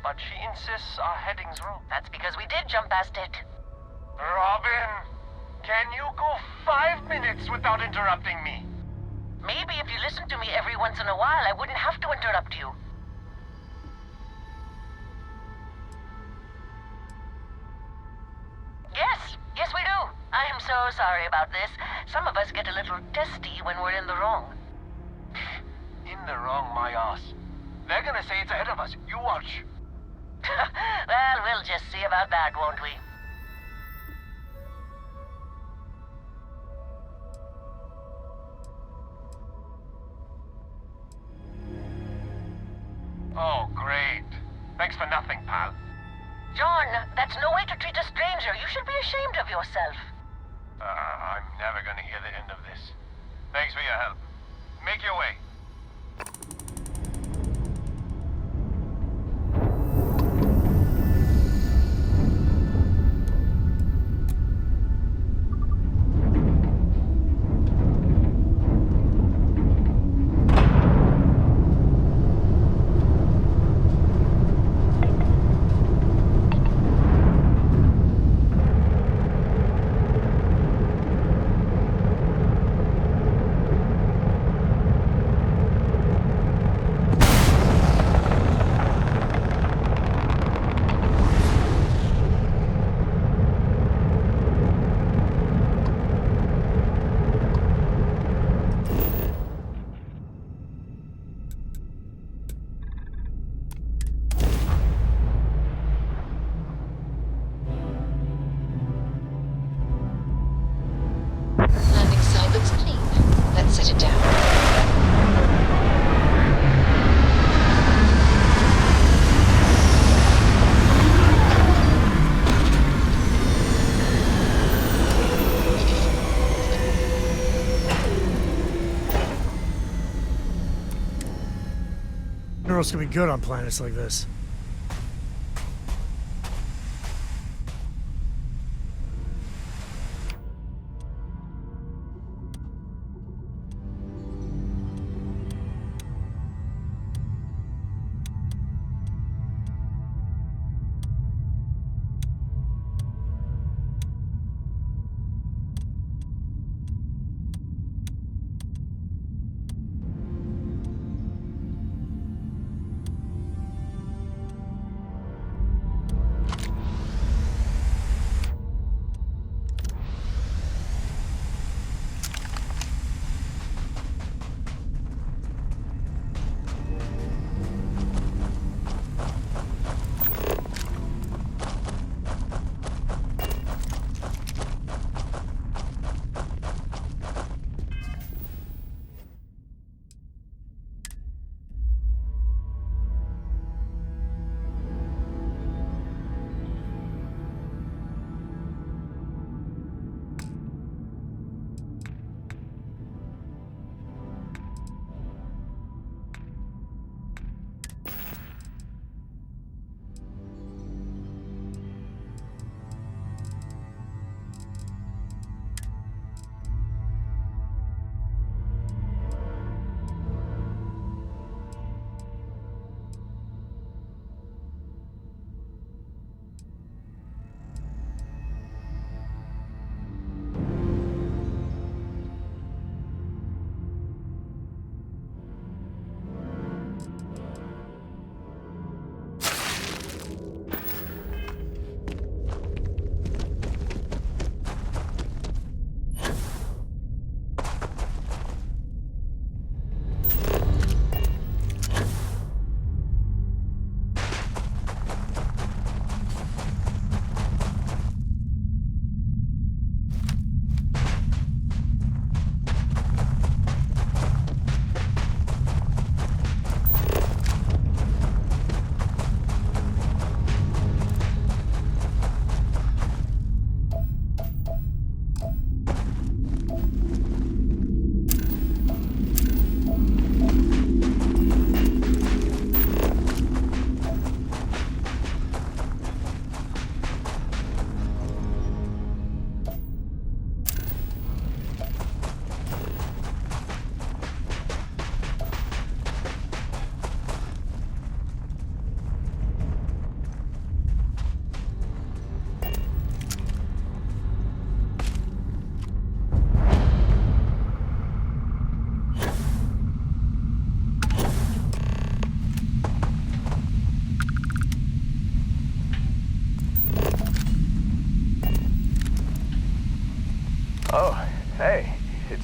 but she insists our heading's wrong. That's because we did jump past it. Robin, can you go 5 minutes without interrupting me? Maybe if you listened to me every once in a while, I wouldn't have to interrupt you. Yes, we do. I am so sorry about this. Some of us get a little testy when we're in the wrong. In the wrong, my ass. They're gonna say it's ahead of us. You watch. Well, we'll just see about that, won't we? Oh, great. Thanks for nothing, pal. John, that's no way to treat a stranger. You should be ashamed of yourself. I'm never gonna hear the end of this. Thanks for your help. Make your way. Set it down. Minerals can be good on planets like this.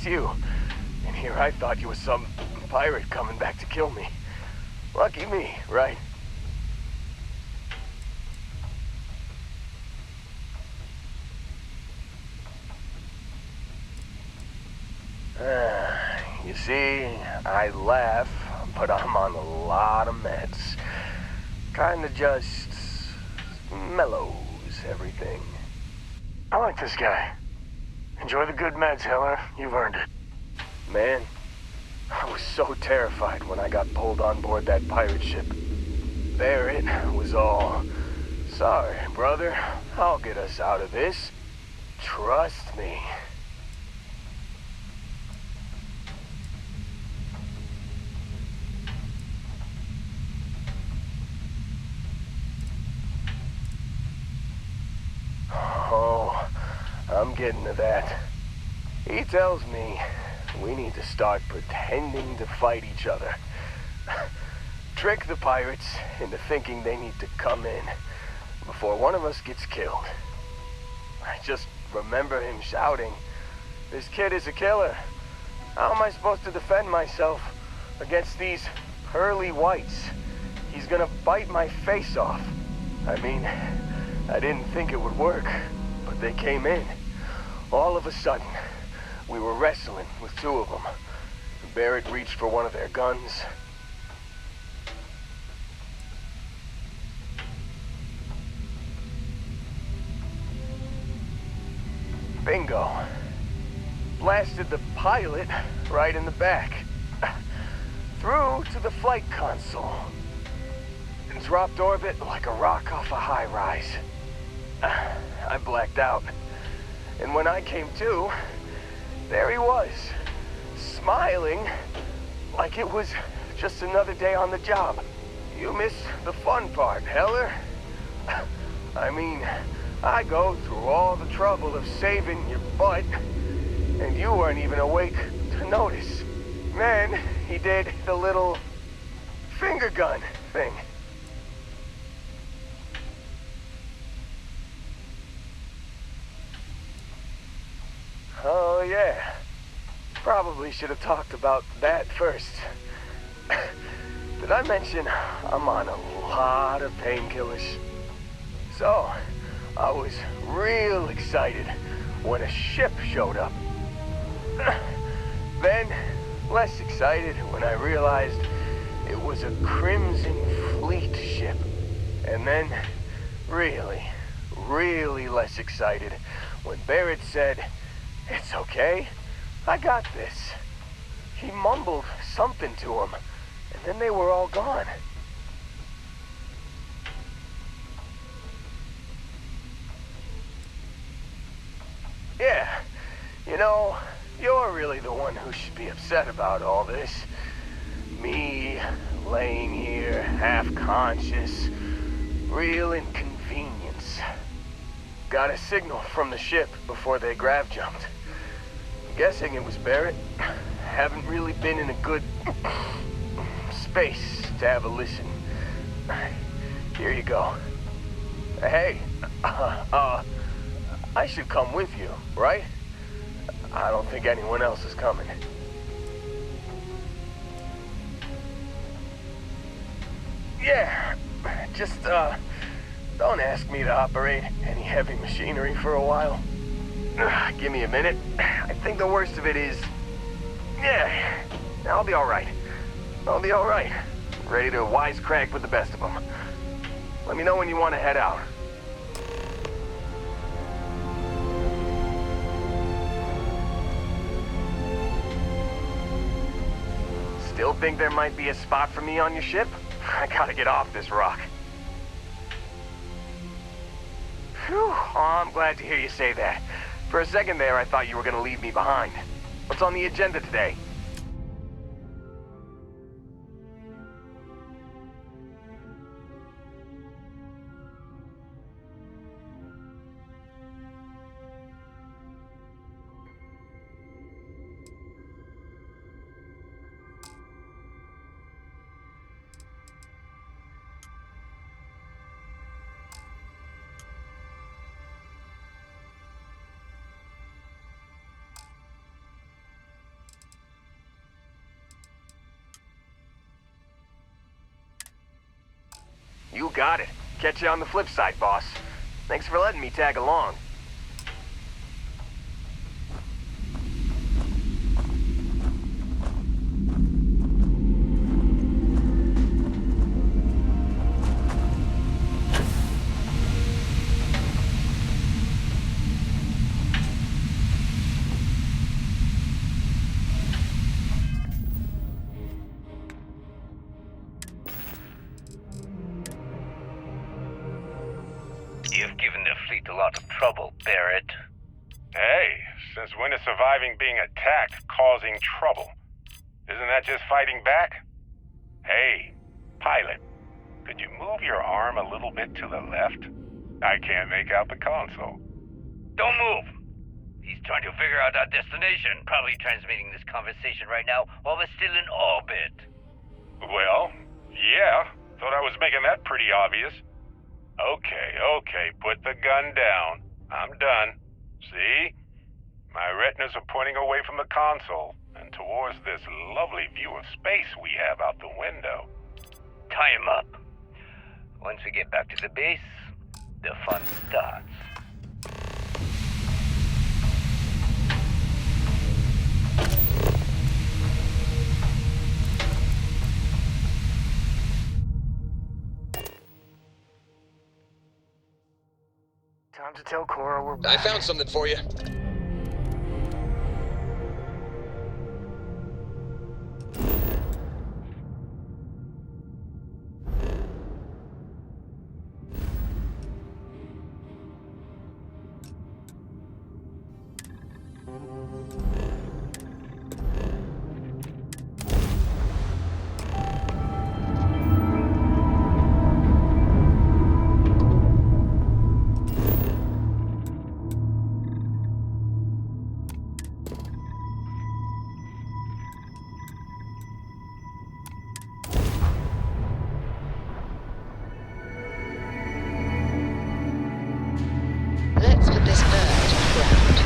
it's you. And here I thought you was some pirate coming back to kill me. Lucky me, right? You see, I laugh, but I'm on a lot of meds. Kinda just mellows everything. I like this guy. Enjoy the good meds, Heller. You've earned it. Man, I was so terrified when I got pulled on board that pirate ship. There it was all. Sorry, brother. I'll get us out of this. Trust me. Oh, I'm getting to that. He tells me we need to start pretending to fight each other. Trick the pirates into thinking they need to come in before one of us gets killed. I just remember him shouting, "This kid is a killer. How am I supposed to defend myself against these pearly whites? He's gonna bite my face off." I mean, I didn't think it would work, but they came in. All of a sudden, we were wrestling with two of them. Barrett reached for one of their guns. Bingo. Blasted the pilot right in the back. Through to the flight console. And dropped orbit like a rock off a high rise. I blacked out. And when I came to, there he was, smiling like it was just another day on the job. You missed the fun part, Heller. I mean, I go through all the trouble of saving your butt, and you weren't even awake to notice. Then he did the little finger gun thing. Oh, yeah. Probably should have talked about that first. Did I mention I'm on a lot of painkillers? So, I was real excited when a ship showed up. Then, less excited when I realized it was a Crimson Fleet ship. And then, really less excited when Barrett said, "It's okay, I got this." He mumbled something to him, and then they were all gone. Yeah, you know, you're really the one who should be upset about all this. Me, laying here, half-conscious, real inconvenience. Got a signal from the ship before they grav-jumped. Guessing it was Barrett. Haven't really been in a good space to have a listen. Here you go. Hey, I should come with you, right? I don't think anyone else is coming. Yeah, just, don't ask me to operate any heavy machinery for a while. Give me a minute. I think the worst of it is... Yeah, I'll be alright. I'll be alright. Ready to wisecrack with the best of them. Let me know when you want to head out. Still think there might be a spot for me on your ship? I gotta get off this rock. Whew, oh, I'm glad to hear you say that. For a second there, I thought you were gonna leave me behind. What's on the agenda today? got it. Catch you on the flip side, boss. Thanks for letting me tag along. You've given the fleet a lot of trouble, Barrett. Hey, since when is surviving being attacked causing trouble? Isn't that just fighting back? Hey, pilot, could you move your arm a little bit to the left? I can't make out the console. Don't move! He's trying to figure out our destination, probably transmitting this conversation right now while we're still in orbit. Well, yeah, thought I was making that pretty obvious. Okay, put the gun down. I'm done. See? My retinas are pointing away from the console and towards this lovely view of space we have out the window. Tie him up. Once we get back to the base, the fun starts. Time to tell Cora we're I back. found something for you. Let's put this bird to ground.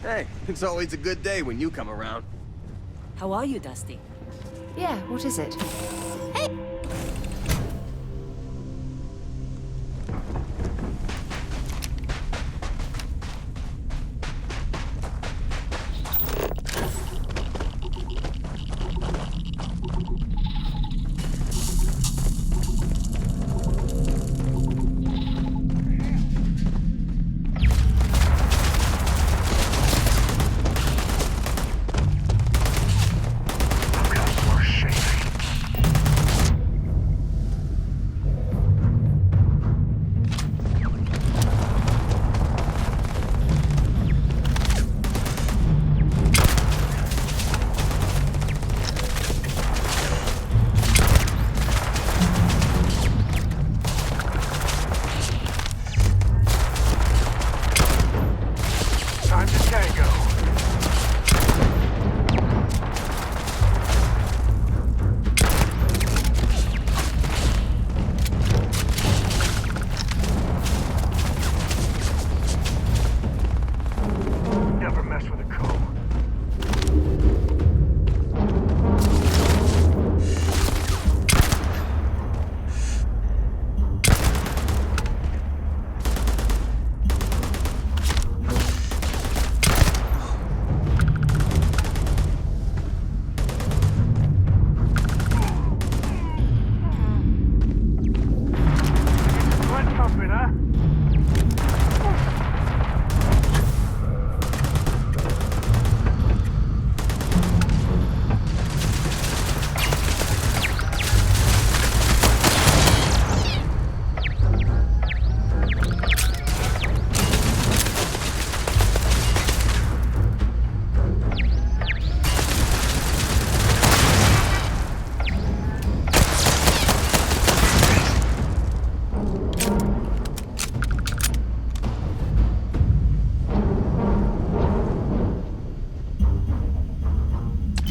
Hey, it's always a good day when you come around. How are you, Dusty? Yeah, what is it? Time to tango. Never mess with a code. Blood pumping, huh?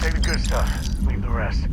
Take the good stuff, leave the rest.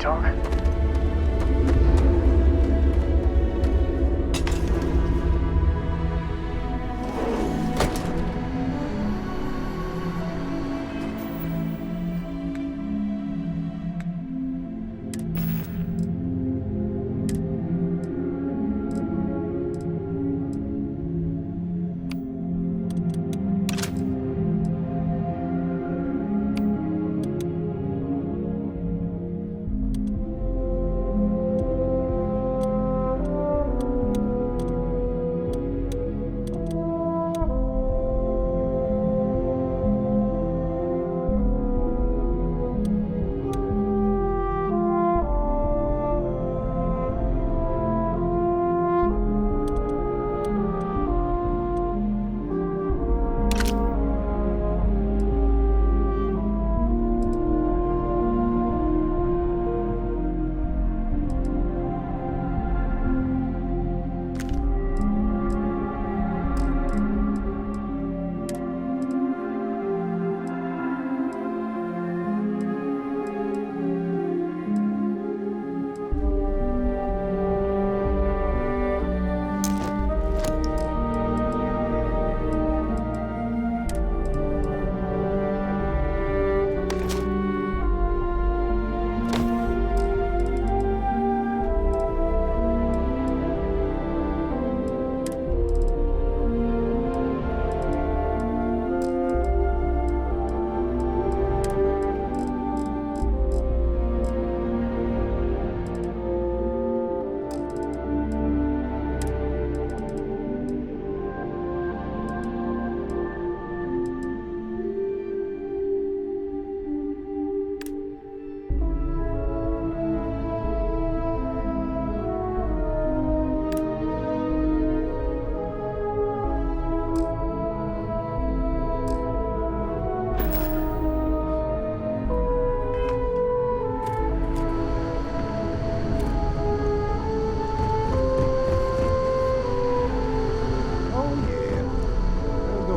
talk?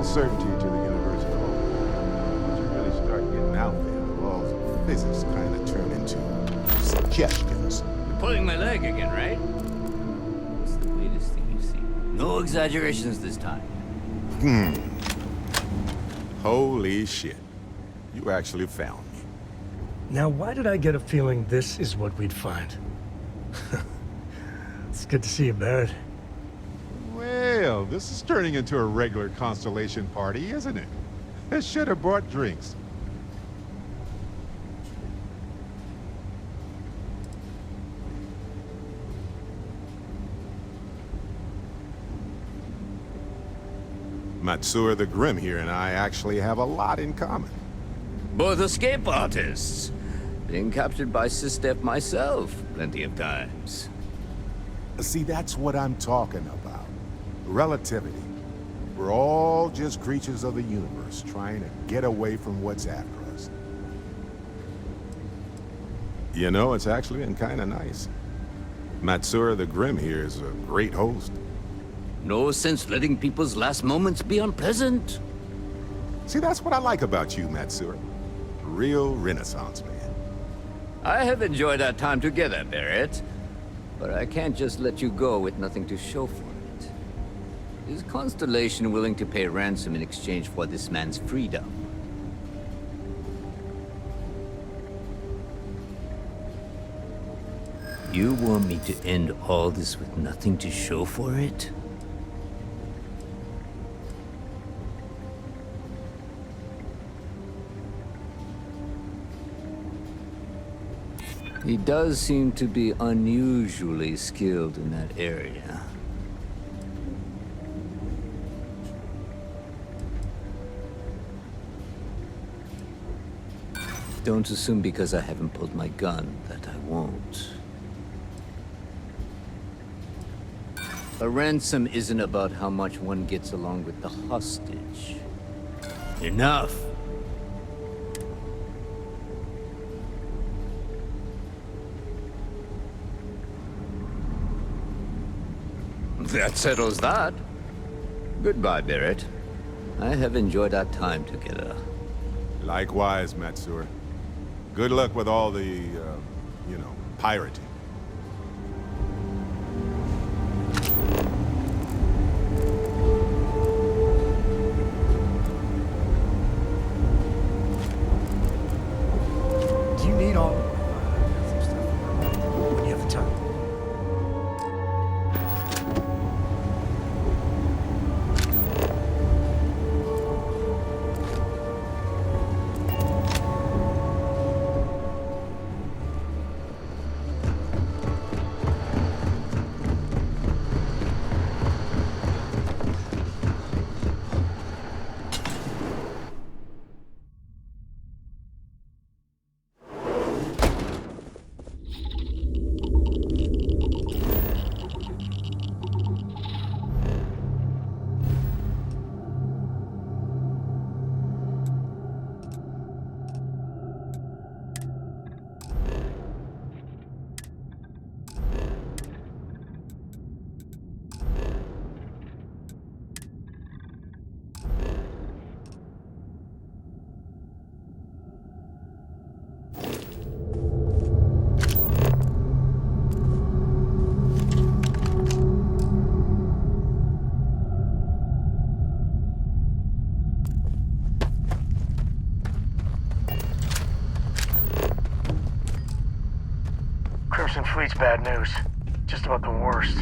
Certainty to the universe at all. Once you really start getting out there, the laws of physics kind of turn into suggestions. You're pulling my leg again, right? What's the latest thing you've seen? No exaggerations this time. Holy shit. You actually found me. Now, why did I get a feeling this is what we'd find? It's good to see you, Barrett. Well, this is turning into a regular Constellation party, isn't it? I should have brought drinks. Matsura the Grim here and I actually have a lot in common. Both escape artists. Being captured by Sistef myself plenty of times. See, that's what I'm talking about. Relativity. We're all just creatures of the universe trying to get away from what's after us. You know, it's actually been kind of nice. Matsura the Grim here is a great host. No sense letting people's last moments be unpleasant. See, that's what I like about you, Matsura. Real Renaissance man. I have enjoyed our time together, Barrett. But I can't just let you go with nothing to show for it. Is Constellation willing to pay ransom in exchange for this man's freedom? You want me to end all this with nothing to show for it? He does seem to be unusually skilled in that area. Don't assume because I haven't pulled my gun that I won't. A ransom isn't about how much one gets along with the hostage. Enough! That settles that. Goodbye, Barrett. I have enjoyed our time together. Likewise, Matsura. Good luck with all the, you know, pirating. Do you need all some stuff when you have the time? Crimson Fleet's bad news. Just about the worst.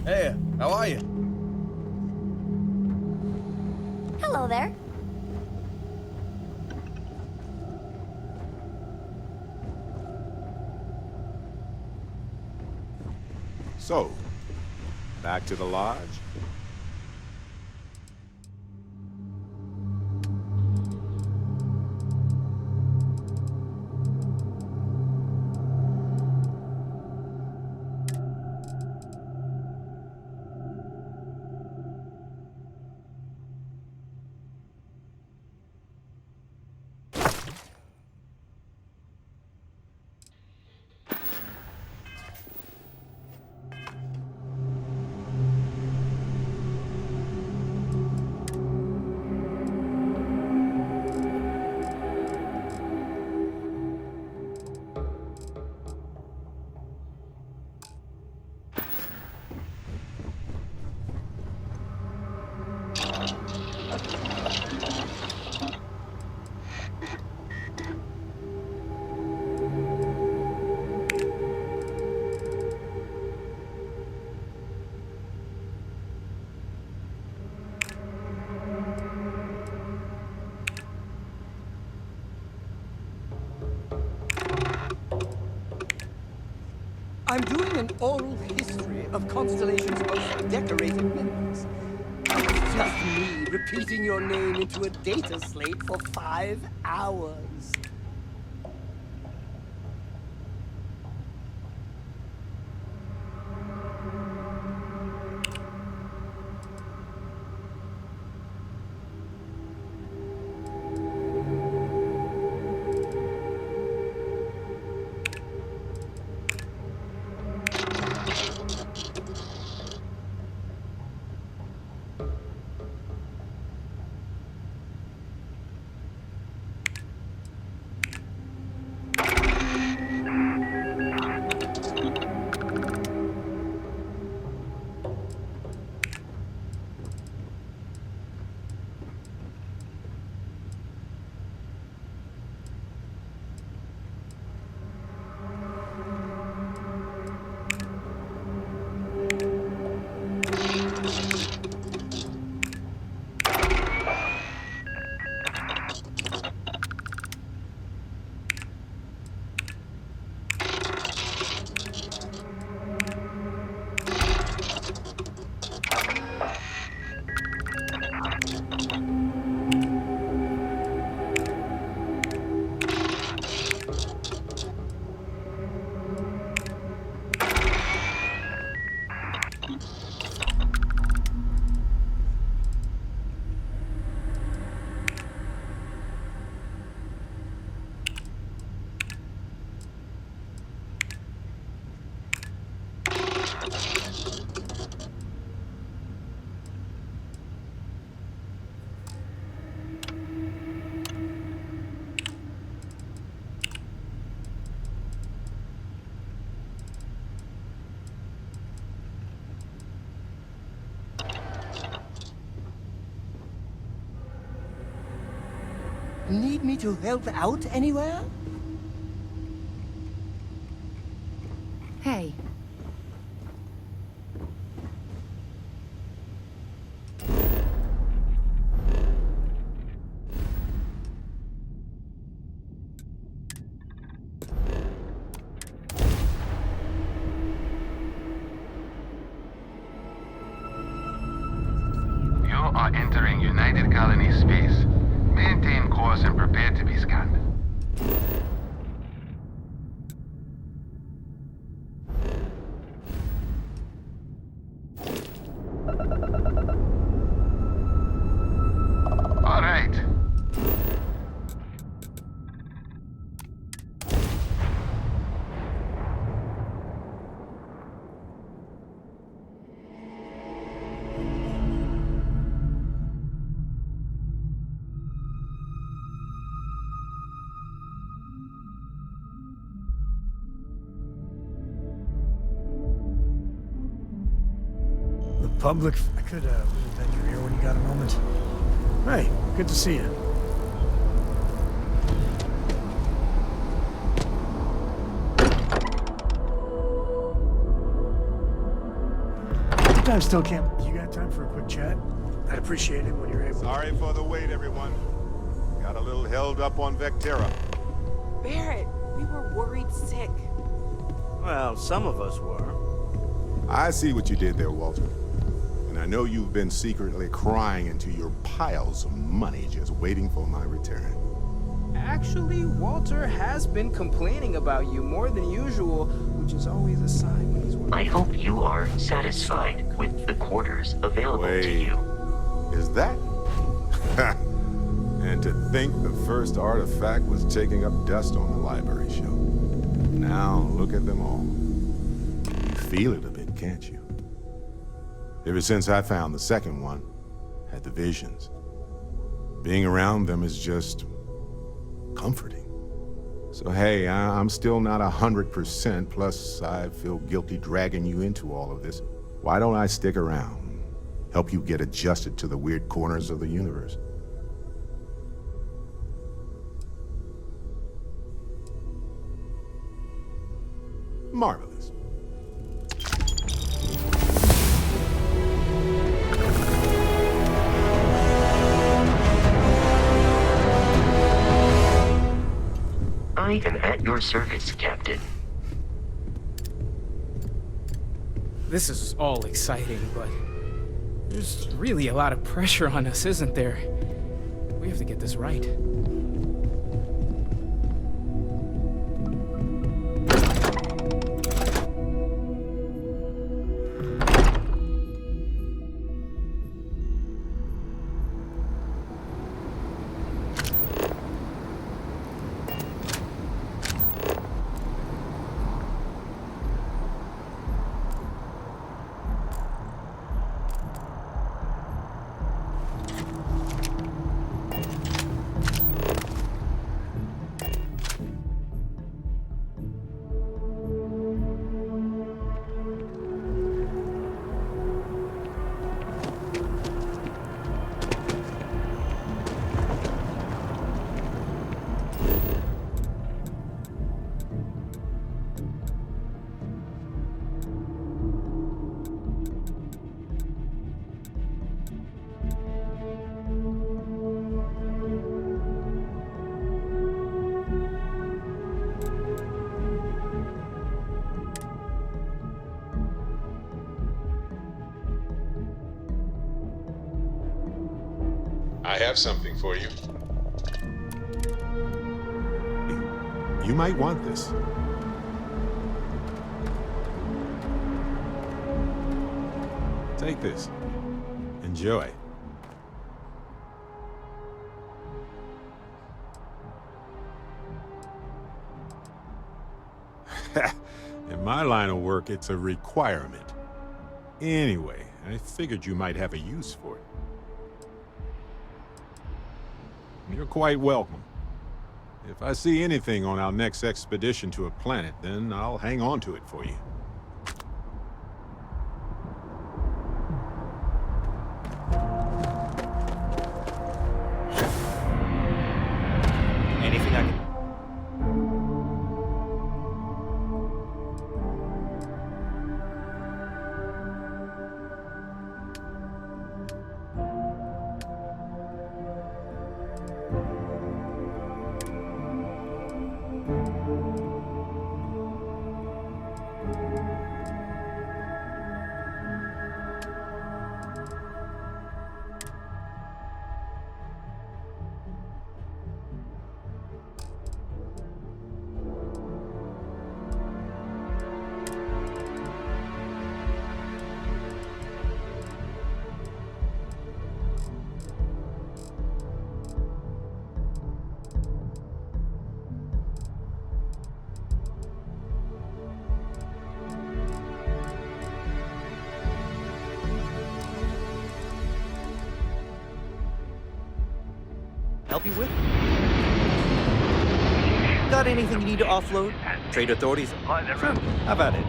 Hey, how are you? Hello there. So, back to the lodge? I'm doing an oral history of Constellation's most decorated members. It's just me repeating your name into a data slate for 5 hours. need me to help out anywhere? Hey. You are entering United Colony space. Maintain course and prepare to be scanned. All right. The public... I could bend your ear when you got a moment. Hey, good to see you. I still can't... You got time for a quick chat? I'd appreciate it when you're able. Sorry for the wait, everyone. Got a little held up on Vectera. Barrett, we were worried sick. Well, some of us were. I see what you did there, Walter. And I know you've been secretly crying into your piles of money just waiting for my return. Actually, Walter has been complaining about you more than usual, which is always a sign when he's working. I hope you are satisfied with the quarters available to you. Is that? And to think the first artifact was taking up dust on the library shelf. Now, look at them all. You feel it a bit, can't you? Ever since I found the second one, had the visions. Being around them is just comforting. So hey, I'm still not 100%, plus I feel guilty dragging you into all of this. Why don't I stick around? Help you get adjusted to the weird corners of the universe. Marvelous. I am at your service, Captain. This is all exciting, but there's really a lot of pressure on us, isn't there? We have to get this right. I have something for you. You might want this. Take this. Enjoy. In my line of work, it's a requirement. Anyway, I figured you might have a use for it. You're quite welcome. If I see anything on our next expedition to a planet, then I'll hang on to it for you. help you with? Got anything you need to offload? Trade authorities? Sure, how about it?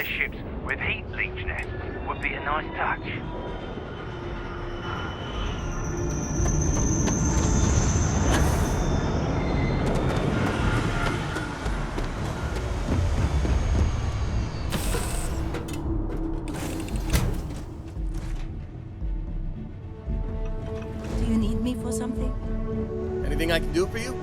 their ships with heat leech nets would be a nice touch. Do you need me for something? Anything I can do for you?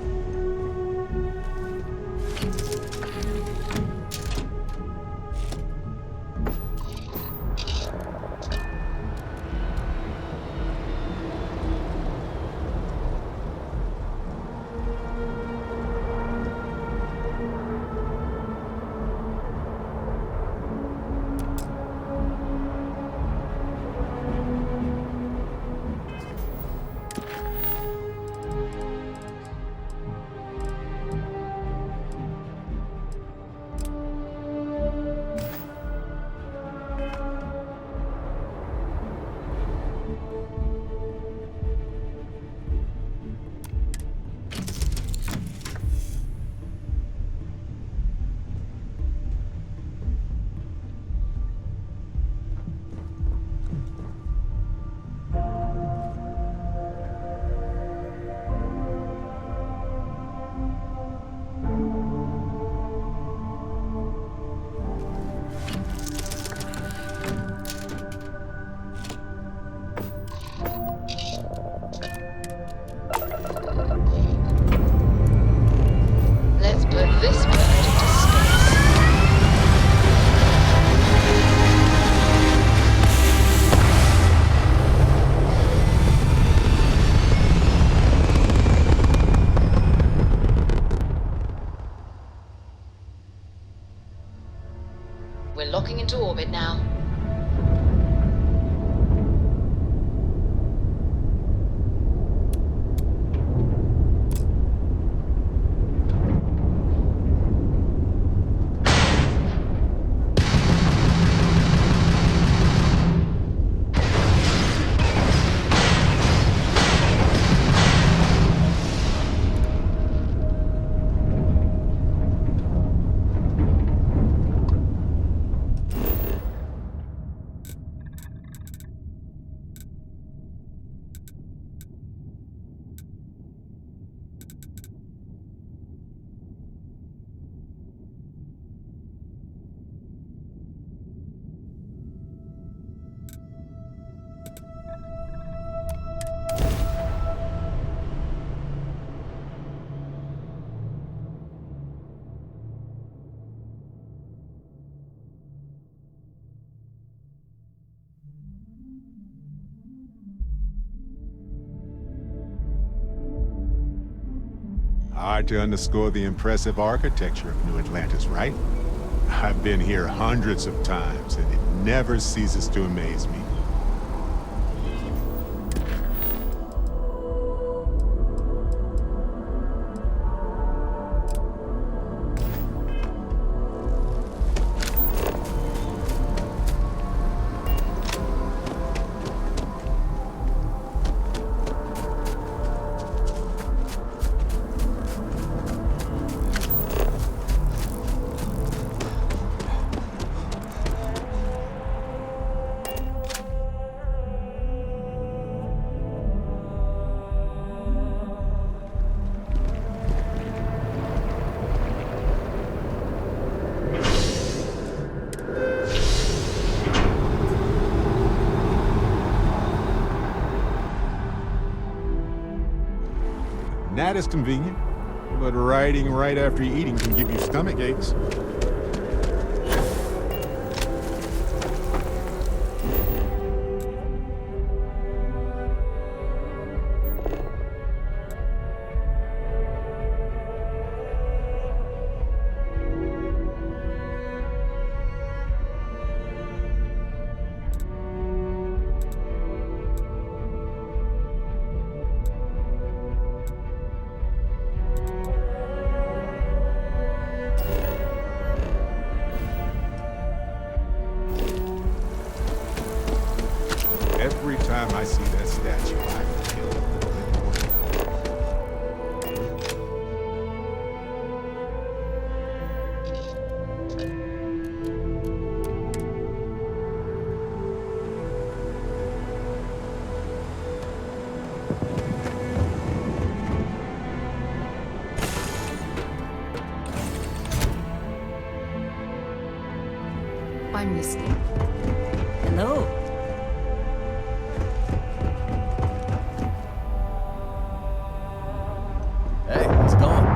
Let's put this bird into space. We're locking into orbit now. Hard to underscore the impressive architecture of New Atlantis, right? I've been here hundreds of times, and it never ceases to amaze me. That is convenient, but riding right after eating can give you stomach aches. listening. Hello. Hey, how's it going?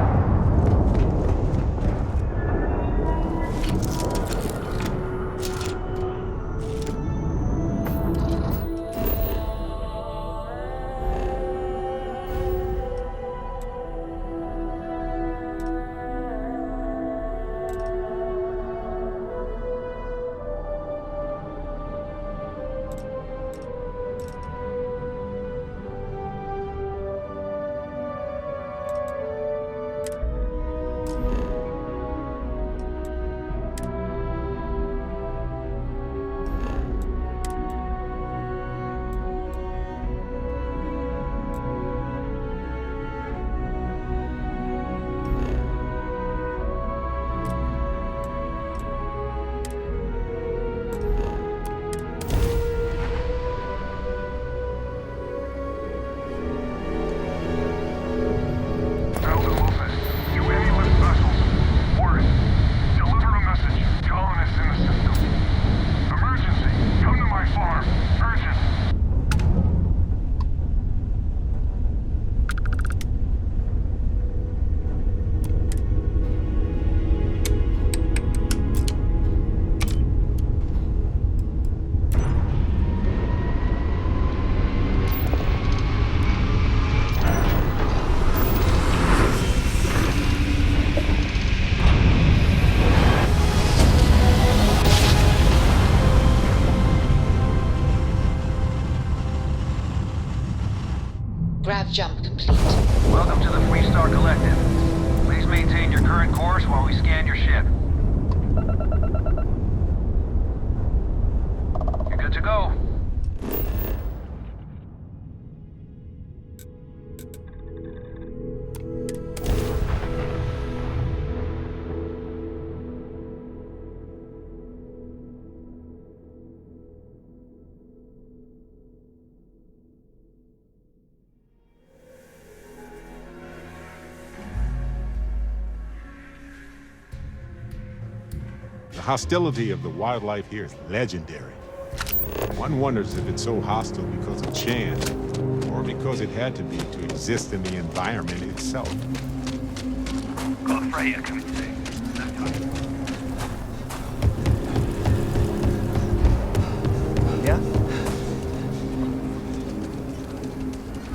Grav jump complete. Welcome to the Freestar Collective. Please maintain your current course while we scan your ship. You're good to go. The hostility of the wildlife here is legendary. One wonders if it's so hostile because of chance, or because it had to be to exist in the environment itself. Call Freya, come in today. Yeah?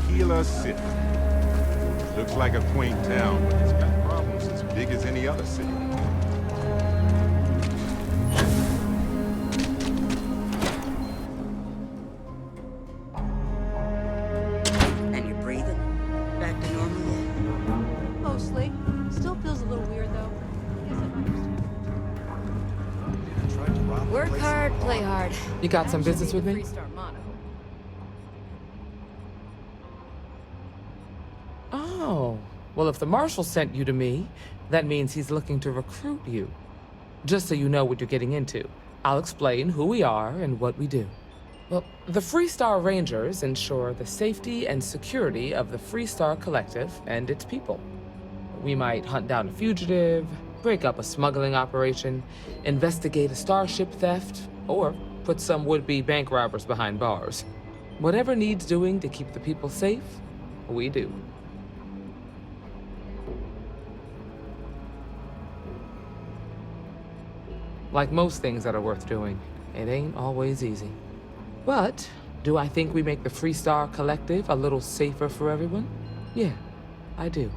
Keeler City. Looks like a quaint town, but it's got problems as big as any other city. And you're breathing? Back to normal yet? Mostly. Still feels a little weird, though. Guess I understand. Work hard, play hard. You got some business with me? Freestar motto. Oh, well, if the Marshal sent you to me, that means he's looking to recruit you. Just so you know what you're getting into, I'll explain who we are and what we do. Well, the Freestar Rangers ensure the safety and security of the Freestar Collective and its people. We might hunt down a fugitive, break up a smuggling operation, investigate a starship theft, or put some would-be bank robbers behind bars. Whatever needs doing to keep the people safe, we do. Like most things that are worth doing, it ain't always easy. But do I think we make the Freestar Collective a little safer for everyone? Yeah, I do.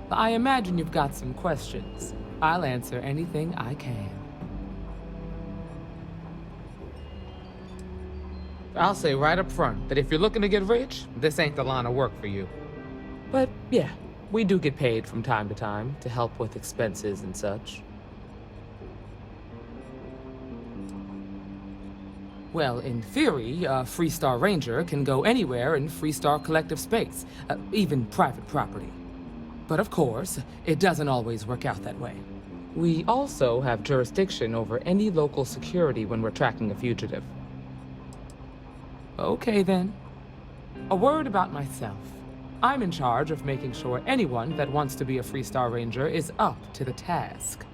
I imagine you've got some questions. I'll answer anything I can. I'll say right up front that if you're looking to get rich, this ain't the line of work for you. But yeah, we do get paid from time to time to help with expenses and such. Well, in theory, a Freestar Ranger can go anywhere in Freestar Collective space, even private property. But of course, it doesn't always work out that way. We also have jurisdiction over any local security when we're tracking a fugitive. Okay then. A word about myself. I'm in charge of making sure anyone that wants to be a Freestar Ranger is up to the task.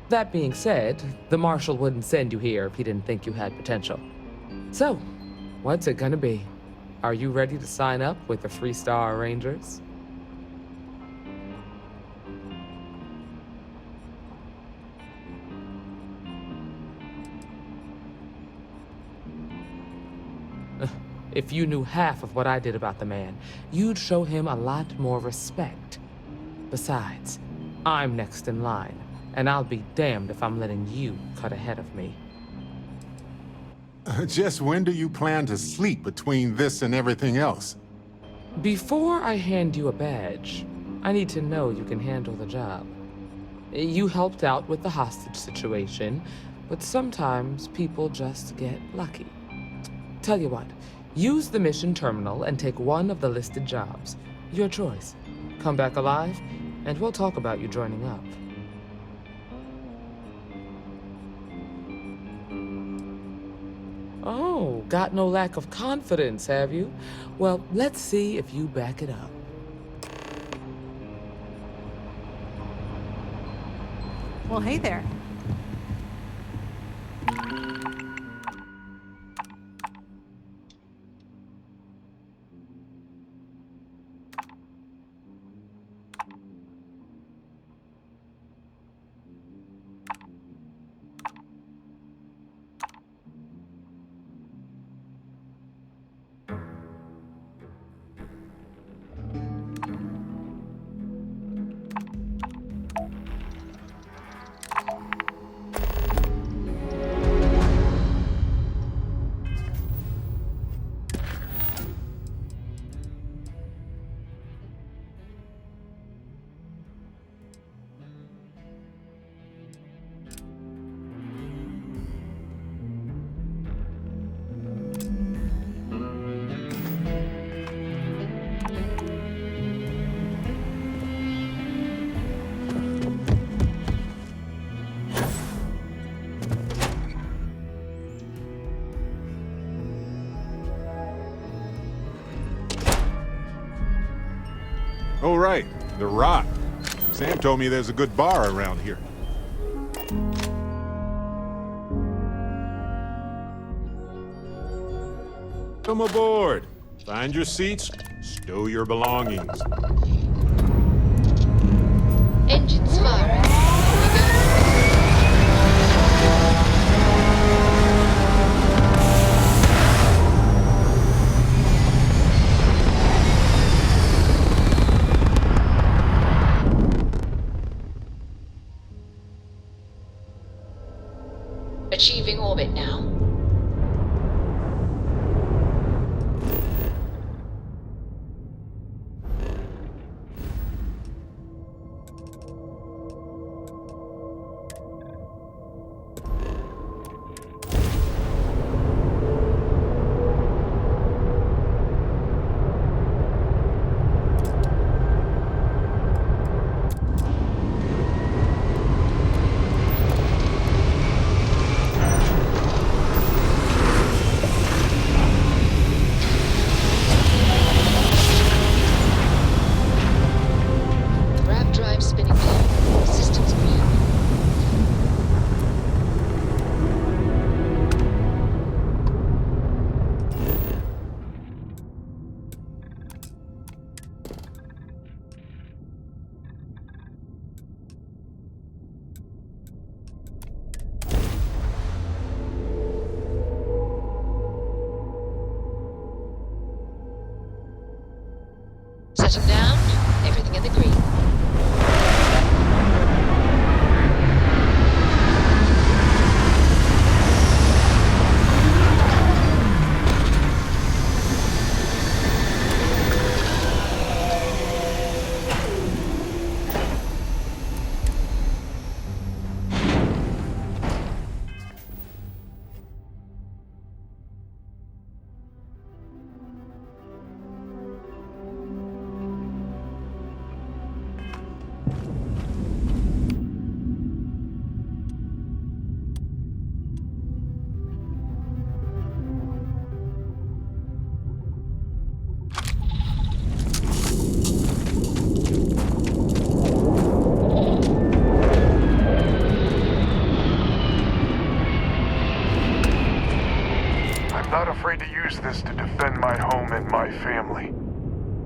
That being said, the Marshal wouldn't send you here if he didn't think you had potential. So, what's it gonna be? Are you ready to sign up with the Freestar Rangers? If you knew half of what I did about the man, you'd show him a lot more respect. Besides, I'm next in line, and I'll be damned if I'm letting you cut ahead of me. Just when do you plan to sleep between this and everything else? Before I hand you a badge, I need to know you can handle the job. You helped out with the hostage situation, but sometimes people just get lucky. Tell you what, use the mission terminal and take one of the listed jobs. Your choice. Come back alive, and we'll talk about you joining up. Oh, got no lack of confidence, have you? Well, let's see if you back it up. Well, hey there. Oh, right, the Rock. Sam told me there's a good bar around here. Come aboard. Find your seats, stow your belongings. Engines firing. Achieving orbit now. Settle down, everything in the green.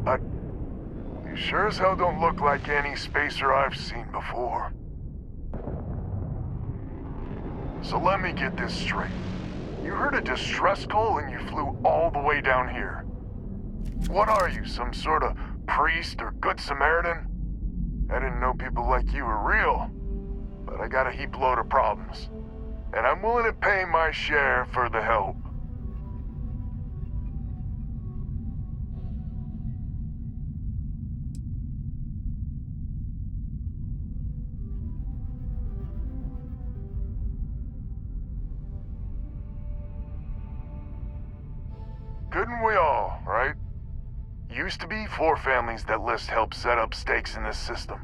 But you sure as hell don't look like any spacer I've seen before. So let me get this straight. You heard a distress call and you flew all the way down here. What are you, some sort of priest or good Samaritan? I didn't know people like you were real, but I got a heap load of problems. And I'm willing to pay my share for the help. Couldn't we all, right? Used to be 4 families that List helped set up stakes in this system.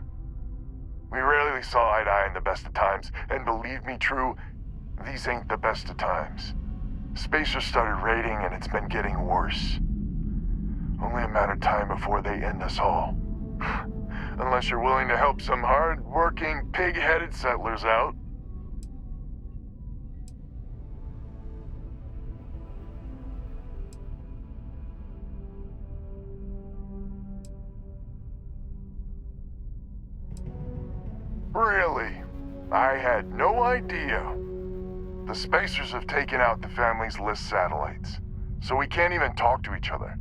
We rarely saw eye to eye in the best of times, and believe me, True, these ain't the best of times. Spacers started raiding, and it's been getting worse. Only a matter of time before they end us all. Unless you're willing to help some hard-working, pig-headed settlers out. Really? I had no idea. The Spacers have taken out the family's List satellites, so we can't even talk to each other.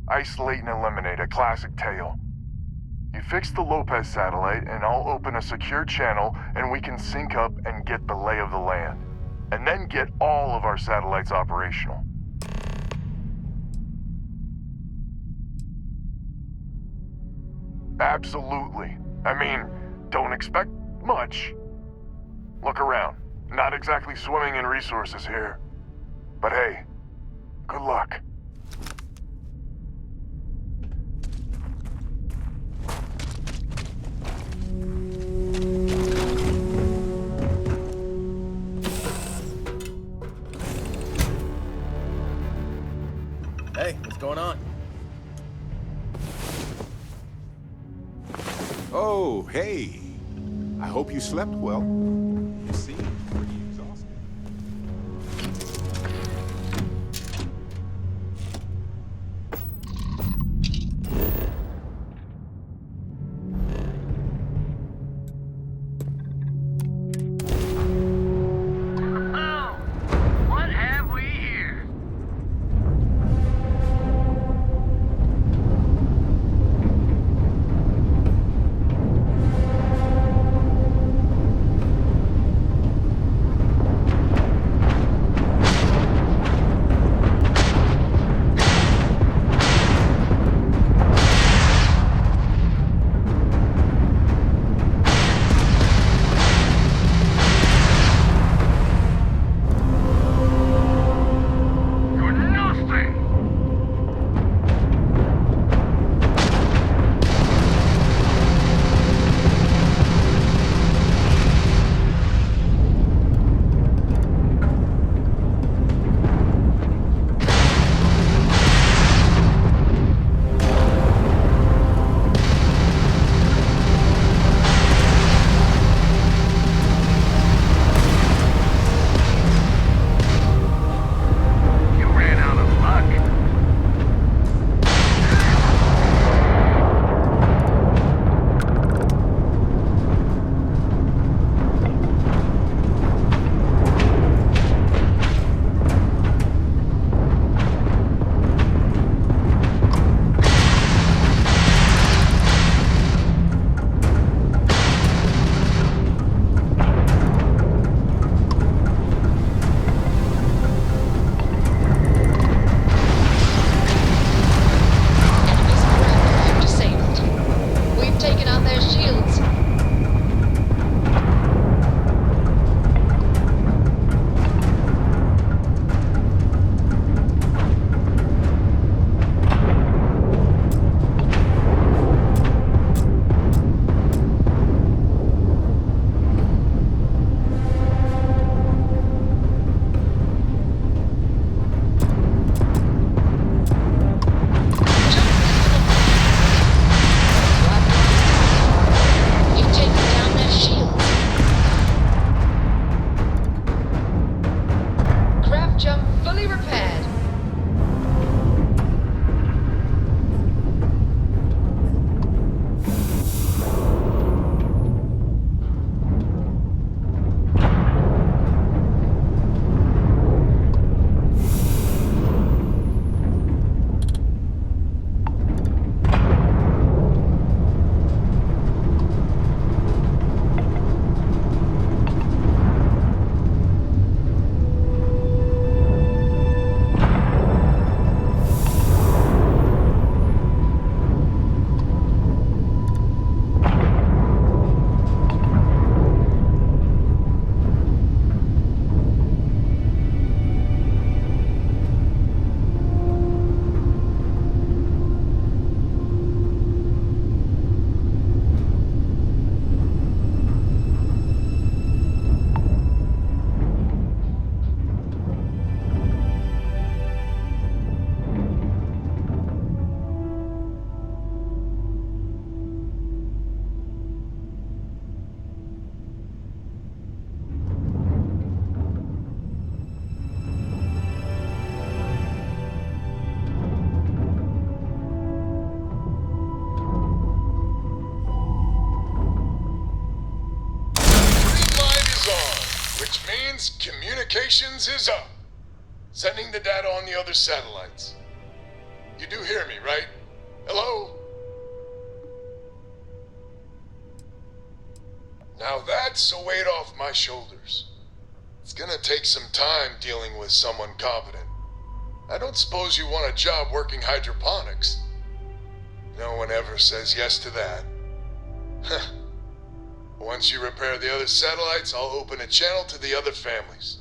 Isolate and eliminate, a classic tale. You fix the Lopez satellite, and I'll open a secure channel, and we can sync up and get the lay of the land. And then get all of our satellites operational. Absolutely. I mean, don't expect much. Look around. Not exactly swimming in resources here. But hey, good luck. Hey, what's going on? Oh, hey. I hope you slept well. You seem pretty exhausted. What have we here? which means communications is up. Sending the data on the other satellites. You do hear me, right? Hello? Now that's a weight off my shoulders. It's gonna take some time dealing with someone competent. I don't suppose you want a job working hydroponics. No one ever says yes to that. Once you repair the other satellites, I'll open a channel to the other families.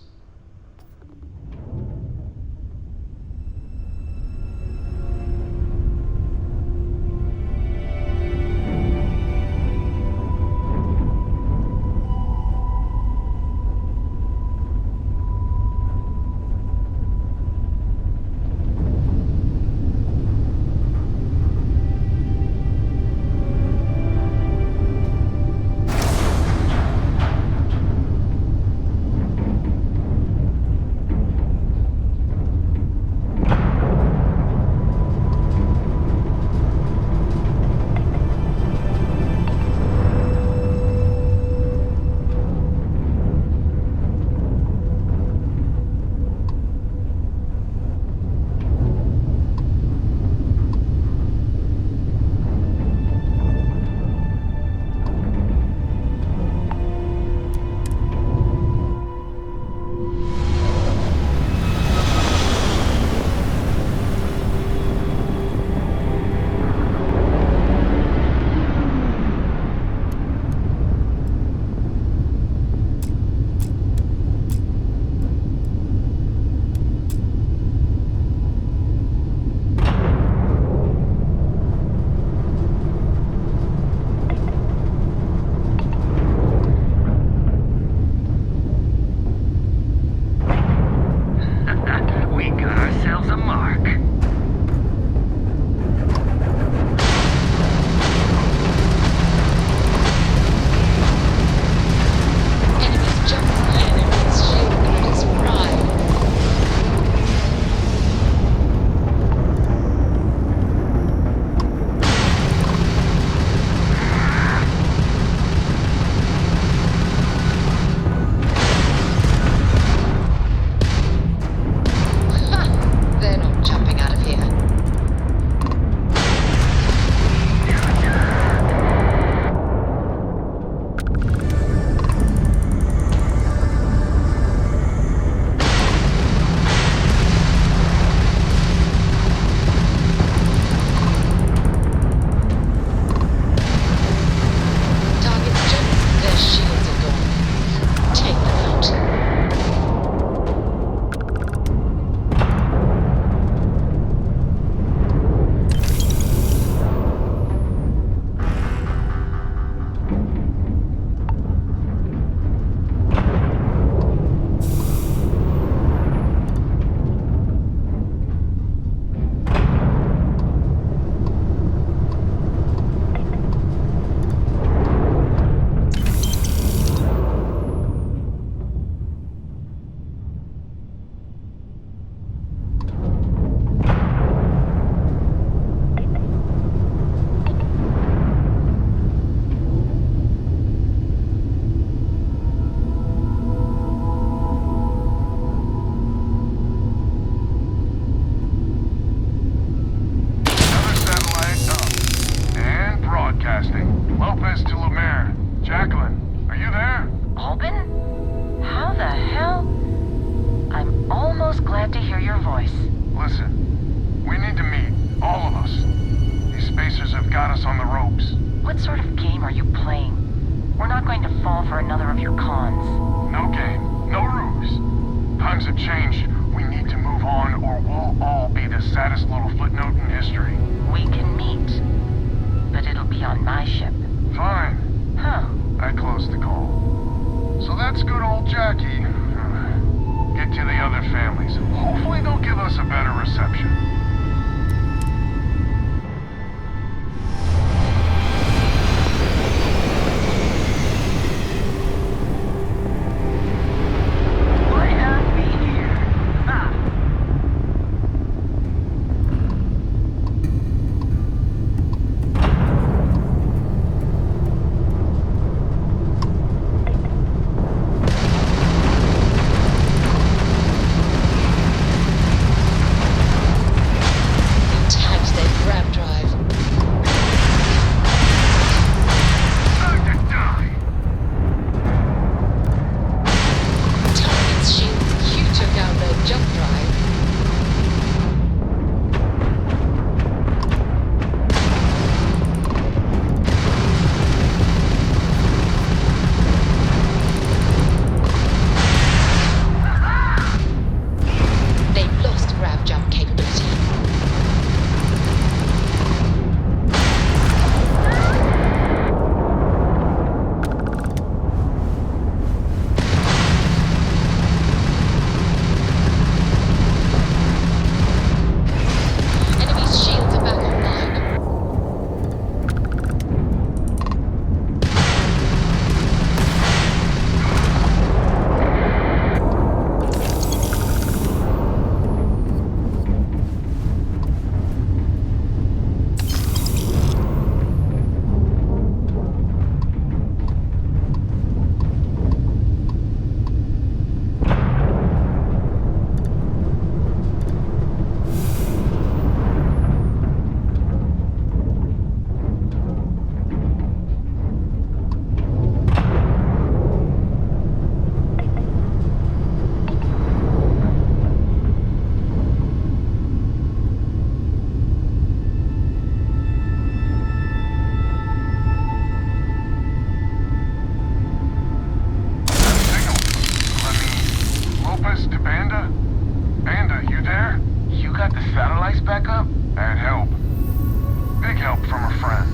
help from a friend.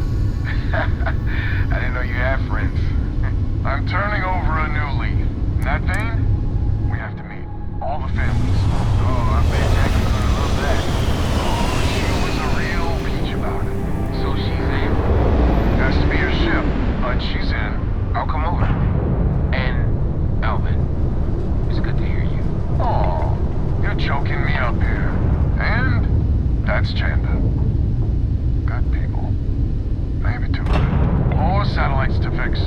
I didn't know you had friends. I'm turning over a new leaf. In that vein, we have to meet all the families. Oh, I bet Jackie's gonna love that. Oh, she was a real peach about it. So she's in. Has to be a ship, but she's in. I'll come over. And, Alvin, it's good to hear you. Oh, you're choking me up here. And that's Chanda. Good people. Maybe too good. More satellites to fix.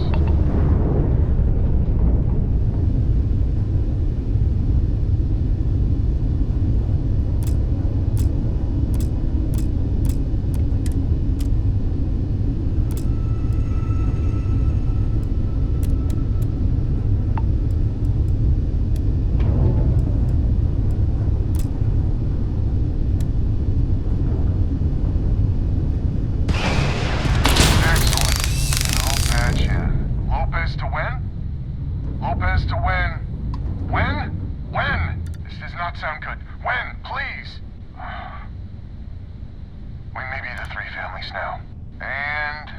Lopez to win. When? When? This does not sound good. When? Please. We may be the three families now. And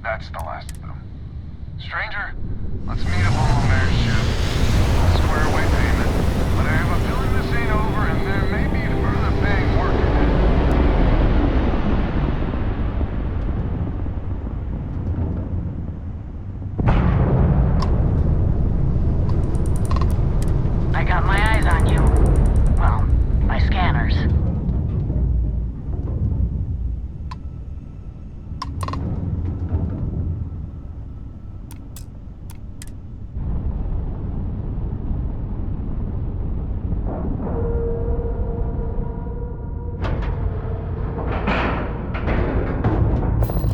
that's the last of them. Stranger, let's meet up on Lemaire's ship. I'll square away payment. But I have a feeling this ain't over and there may be further paying work ahead. I got my eyes on you. Well, my scanners.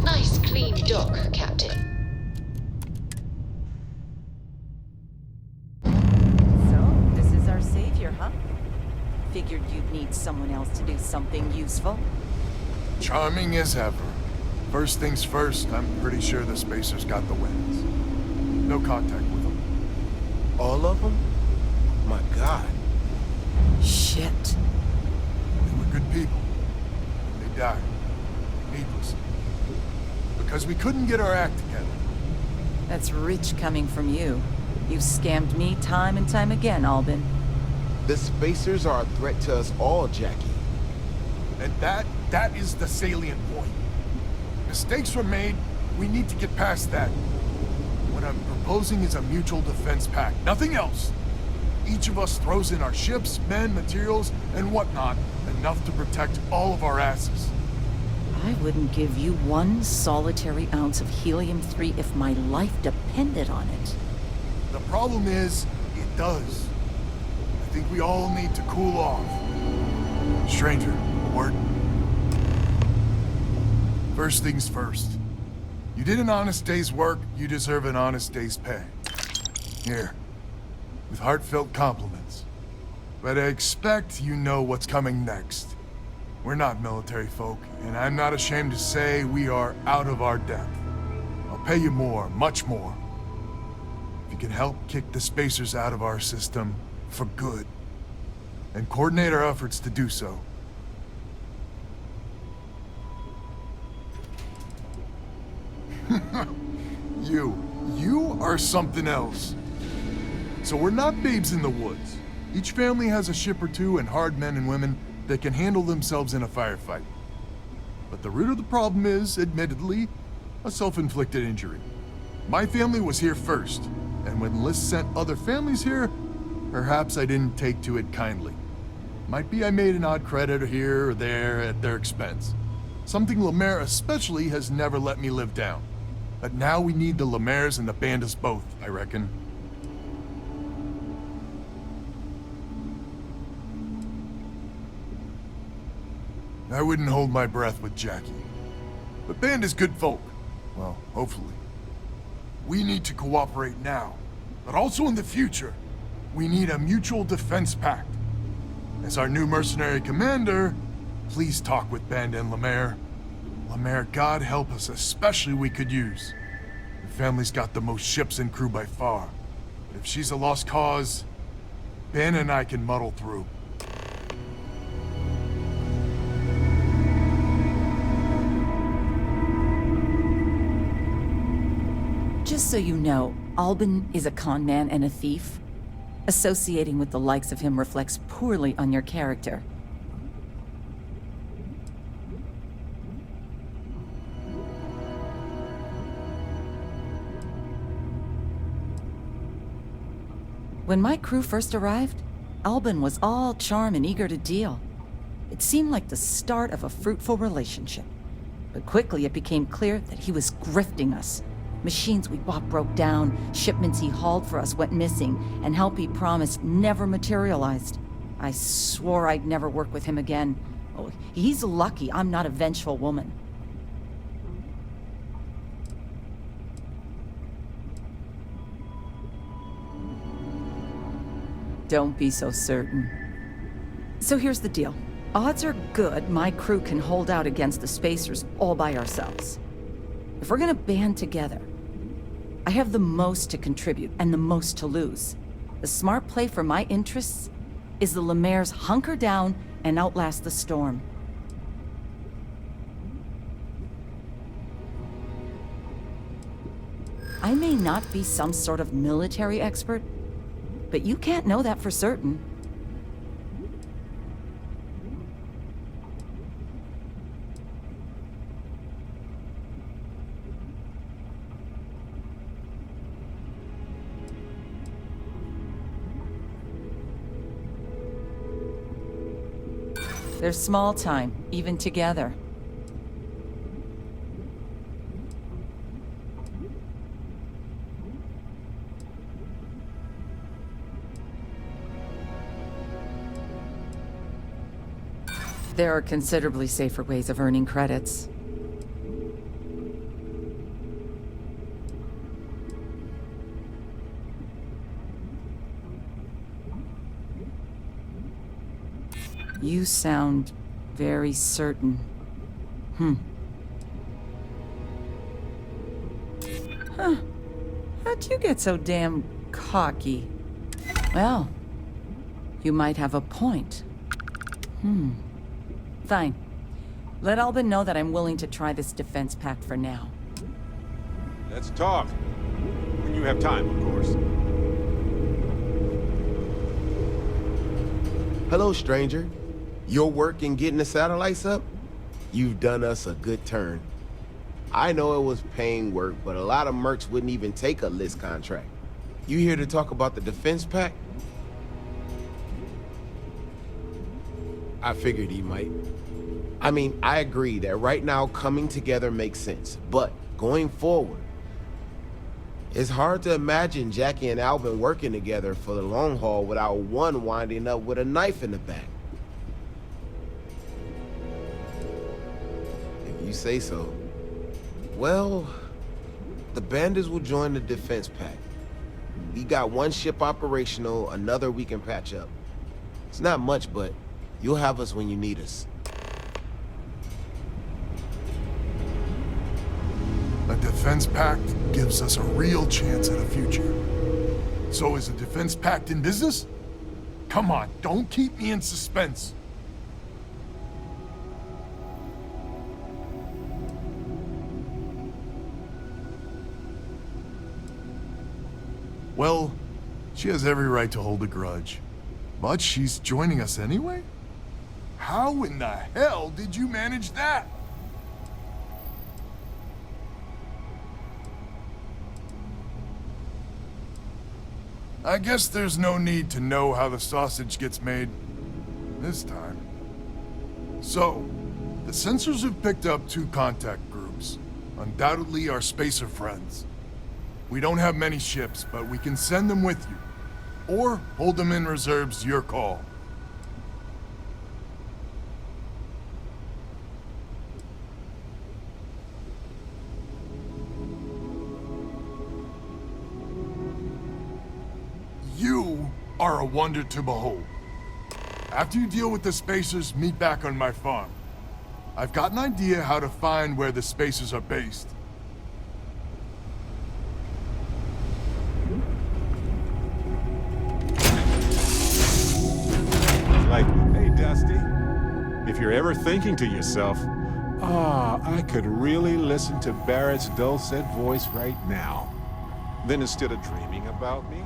Nice clean dock, Captain. So, this is our savior, huh? Figured you'd need someone else to do something useful. Charming as ever. First things first, I'm pretty sure the Spacers got the wins. No contact with them. All of them? My God. Shit. They were good people. And they died. Needlessly. Because we couldn't get our act together. That's rich coming from you. You've scammed me time and time again, Albin. The Spacers are a threat to us all, Jackie. And that is the salient point. Mistakes were made. We need to get past that. What I'm proposing is a mutual defense pact. Nothing else. Each of us throws in our ships, men, materials, and whatnot, enough to protect all of our asses. I wouldn't give you one solitary ounce of helium-3 if my life depended on it. The problem is, it does. I think we all need to cool off. Stranger, a word? First things first. You did an honest day's work, you deserve an honest day's pay. Here, with heartfelt compliments. But I expect you know what's coming next. We're not military folk, and I'm not ashamed to say we are out of our depth. I'll pay you more, much more. If you can help kick the Spacers out of our system for good, and coordinate our efforts to do so. You are something else. So we're not babes in the woods. Each family has a ship or two and hard men and women that can handle themselves in a firefight. But the root of the problem is, admittedly, a self-inflicted injury. My family was here first, and when Liz sent other families here, perhaps I didn't take to it kindly. Might be I made an odd credit here or there at their expense. Something Lemaire especially has never let me live down. But now we need the Lemaires and the Bandas both, I reckon. I wouldn't hold my breath with Jackie. But Banda's good folk. Well, hopefully. We need to cooperate now. But also in the future, we need a mutual defense pact. As our new mercenary commander, please talk with Banda and Lemaire. Lemaire, God help us, especially we could use. Her family's got the most ships and crew by far. But if she's a lost cause, Ben and I can muddle through. Just so you know, Albin is a con man and a thief. Associating with the likes of him reflects poorly on your character. When my crew first arrived, Albin was all charm and eager to deal. It seemed like the start of a fruitful relationship. But quickly it became clear that he was grifting us. Machines we bought broke down, shipments he hauled for us went missing, and help he promised never materialized. I swore I'd never work with him again. Oh, he's lucky I'm not a vengeful woman. Don't be so certain. So here's the deal. Odds are good my crew can hold out against the Spacers all by ourselves. If we're gonna band together, I have the most to contribute and the most to lose. The smart play for my interests is the Lemaire's hunker down and outlast the storm. I may not be some sort of military expert, but you can't know that for certain. They're small time, even together. There are considerably safer ways of earning credits. You sound very certain. Huh. How'd you get so damn cocky? Well, you might have a point. Fine. Let Albin know that I'm willing to try this defense pact for now. Let's talk. When you have time, of course. Hello, stranger. Your work in getting the satellites up? You've done us a good turn. I know it was paying work, but a lot of mercs wouldn't even take a list contract. You here to talk about the defense pact? I figured he might. I mean, I agree that right now coming together makes sense, but going forward, it's hard to imagine Jackie and Albin working together for the long haul without one winding up with a knife in the back. If you say so. Well, the bandits will join the defense pact. We got one ship operational, another we can patch up. It's not much, but you'll have us when you need us. A defense pact gives us a real chance at a future. So is a defense pact in business? Come on, don't keep me in suspense. Well, she has every right to hold a grudge. But she's joining us anyway? How in the hell did you manage that? I guess there's no need to know how the sausage gets made this time. So, the sensors have picked up 2 contact groups. Undoubtedly our spacer friends. We don't have many ships, but we can send them with you. Or hold them in reserves, your call. You are a wonder to behold. After you deal with the Spacers, meet back on my farm. I've got an idea how to find where the Spacers are based. Like, hey, Dusty. If you're ever thinking to yourself, I could really listen to Barrett's dulcet voice right now. Then instead of dreaming about me,